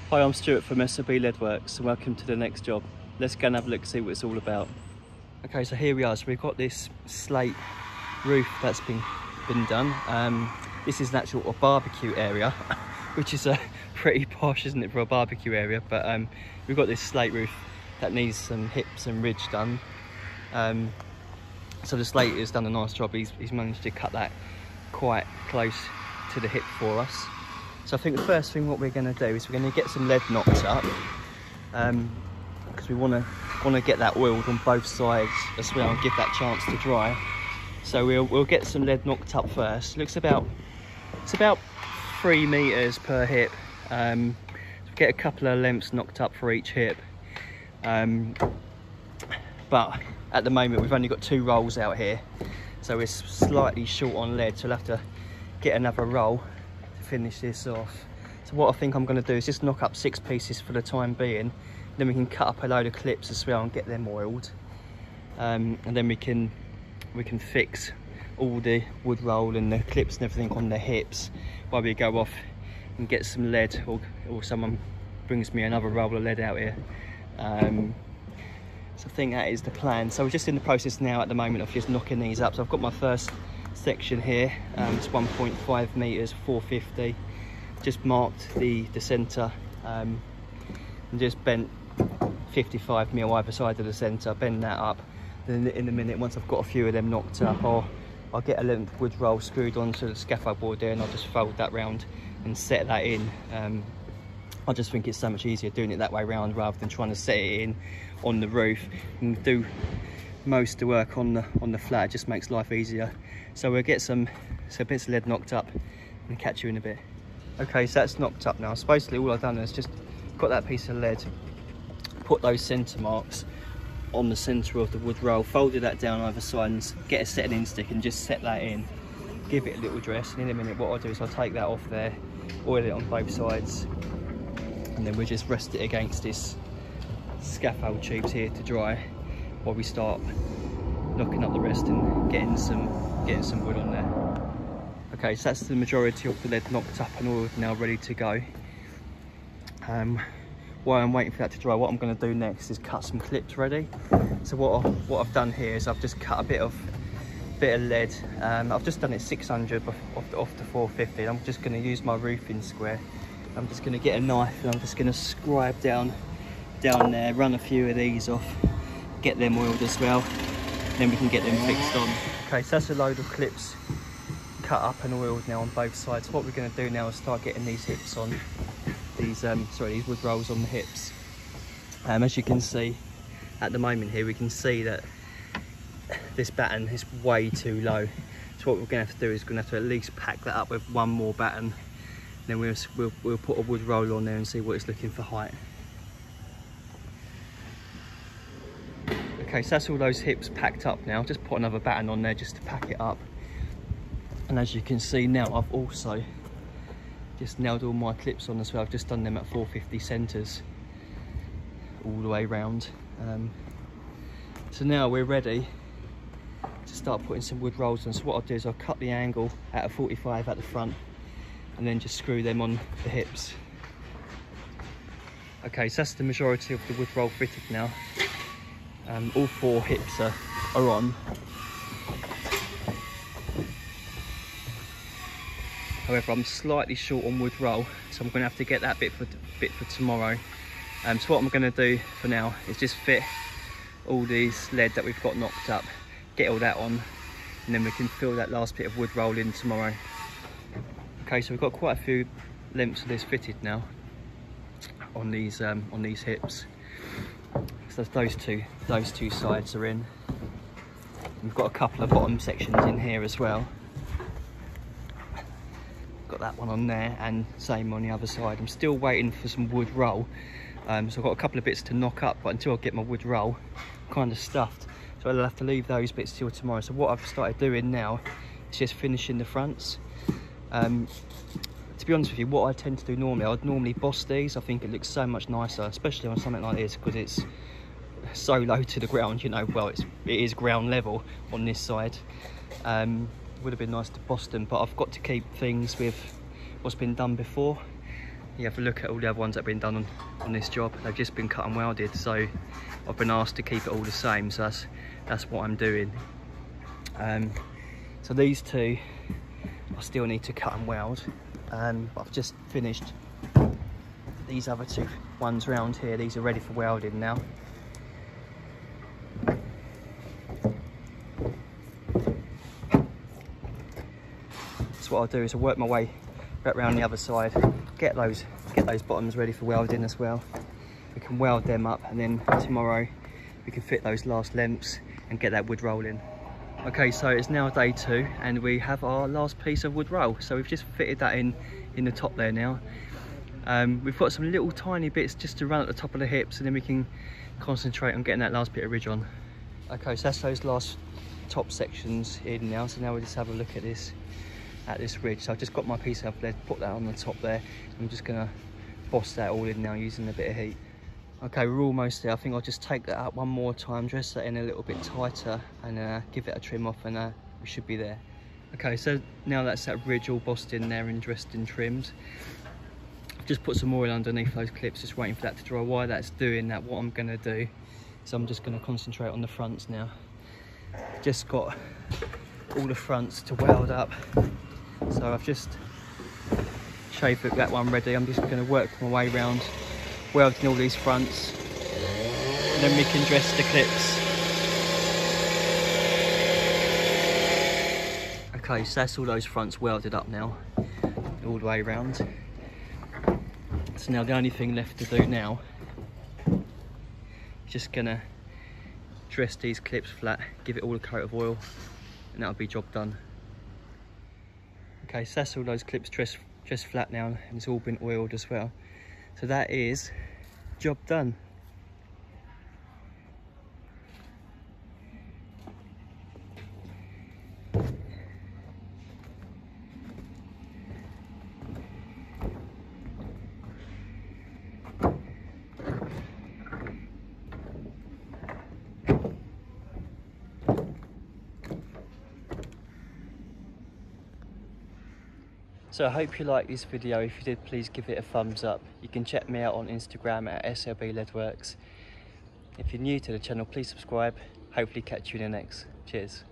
Hi, I'm Stuart from SLB Leadworks and welcome to the next job. Let's go and have a look, see what it's all about. Okay, so here we are. So we've got this slate roof that's been done. This is an actual barbecue area, which is pretty posh, isn't it, for a barbecue area? But we've got this slate roof that needs some hips and ridge done. So the slate has done a nice job. He's managed to cut that quite close to the hip for us. So I think the first thing what we're going to do is we're going to get some lead knocked up, because we want to get that oiled on both sides as well and give that chance to dry. So we'll get some lead knocked up first. It's about 3 meters per hip. So get a couple of lengths knocked up for each hip. But at the moment we've only got 2 rolls out here, so we're slightly short on lead, so we'll have to get another roll to finish this off. So what I think I'm going to do is just knock up 6 pieces for the time being, then we can cut up a load of clips as well and get them oiled, and then we can fix all the wood roll and the clips and everything on the hips while we go off and get some lead, or someone brings me another roll of lead out here. So I think that is the plan. So we're just in the process now at the moment of just knocking these up. So I've got my first section here. It's 1.5 meters, 450. Just marked the centre, and just bent 55 mil either side of the centre. Bend that up. Then in a minute, once I've got a few of them knocked up, I'll get a length wood roll screwed onto the scaffold board there, and I'll just fold that round and set that in. I just think it's so much easier doing it that way round rather than trying to set it in on the roof and do most of the work on the flat. It just makes life easier. So we'll get some bits of lead knocked up and catch you in a bit. Okay, so that's knocked up now. Supposedly all I've done is just got that piece of lead, put those centre marks on the centre of the wood roll, folded that down either side and get a setting in stick and just set that in, give it a little dress, and in a minute what I'll do is I'll take that off there, oil it on both sides, and then we'll just rest it against this scaffold tubes here to dry while we start knocking up the rest and getting some wood on there. Okay, so that's the majority of the lead knocked up and oiled, now ready to go. While I'm waiting for that to dry, what I'm going to do next is cut some clips ready. So what I've done here is I've just cut a bit of lead. I've just done it 600 off the 450. I'm just going to use my roofing square. I'm just going to get a knife and I'm just going to scribe down there, run a few of these off, get them oiled as well, then we can get them fixed on. Okay, so that's a load of clips cut up and oiled now on both sides. What we're going to do now is start getting these hips on, these wood rolls on the hips. As you can see at the moment here, we can see that this batten is way too low. So what we're going to have to do is we're going to have to at least pack that up with one more batten. Then we'll put a wood roll on there and see what it's looking for height. Okay, so that's all those hips packed up now. Just put another batten on there just to pack it up. And as you can see now, I've also just nailed all my clips on as well. I've just done them at 450 centres all the way round. So now we're ready to start putting some wood rolls on. So what I'll do is I'll cut the angle at a 45 at the front and then just screw them on the hips. Okay, so that's the majority of the wood roll fitted now. All 4 hips are on. However, I'm slightly short on wood roll, so I'm going to have to get that bit for tomorrow. So what I'm going to do for now is just fit all these lead that we've got knocked up, get all that on, and then we can fill that last bit of wood roll in tomorrow. Okay, so we've got quite a few lengths of this fitted now on these hips. So those two sides are in. We've got a couple of bottom sections in here as well. Got that one on there and same on the other side. I'm still waiting for some wood roll. So I've got a couple of bits to knock up, but until I get my wood roll, I'm kind of stuffed. So I'll have to leave those bits till tomorrow. So what I've started doing now is just finishing the fronts. To be honest with you, what I tend to do normally, I'd normally boss these. I think it looks so much nicer, especially on something like this, because it's so low to the ground, you know. Well, it is ground level on this side. Would have been nice to boss them, but I've got to keep things with what's been done before. you have a look at all the other ones that have been done on this job. They've just been cut and welded, so I've been asked to keep it all the same, so that's what I'm doing. So these two I still need to cut and weld, but I've just finished these other two ones round here. These are ready for welding now. So what I'll do is I'll work my way back round the other side, get those bottoms ready for welding as well. We can weld them up, and then tomorrow we can fit those last lengths and get that wood rolling. Okay, so it's now day 2 and we have our last piece of wood roll. So we've just fitted that in the top there now. We've got some little tiny bits just to run at the top of the hips, and then we can concentrate on getting that last bit of ridge on. Okay, so that's those last top sections in now. So now we'll just have a look at this ridge. So I've just got my piece of lead, put that on the top there. I'm just gonna boss that all in now using a bit of heat. Okay, we're almost there. I think I'll just take that up one more time, dress that in a little bit tighter, and give it a trim off, and we should be there. Okay, so now that's that ridge all bossed in there and dressed and trimmed. I've just put some oil underneath those clips, just waiting for that to dry. While that's doing that, what I'm gonna do is I'm just gonna concentrate on the fronts now. Just got all the fronts to weld up. So I've just shaved that one ready. I'm just gonna work my way around welding all these fronts, and then we can dress the clips. Okay, so that's all those fronts welded up now, all the way around. So now the only thing left to do now is just gonna dress these clips flat, give it all a coat of oil, and that'll be job done. Okay, so that's all those clips dressed flat now, and it's all been oiled as well. So that is job done. So I hope you liked this video. If you did, please give it a thumbs up. You can check me out on Instagram at SLB Leadworks. If you're new to the channel, please subscribe. Hopefully catch you in the next. Cheers.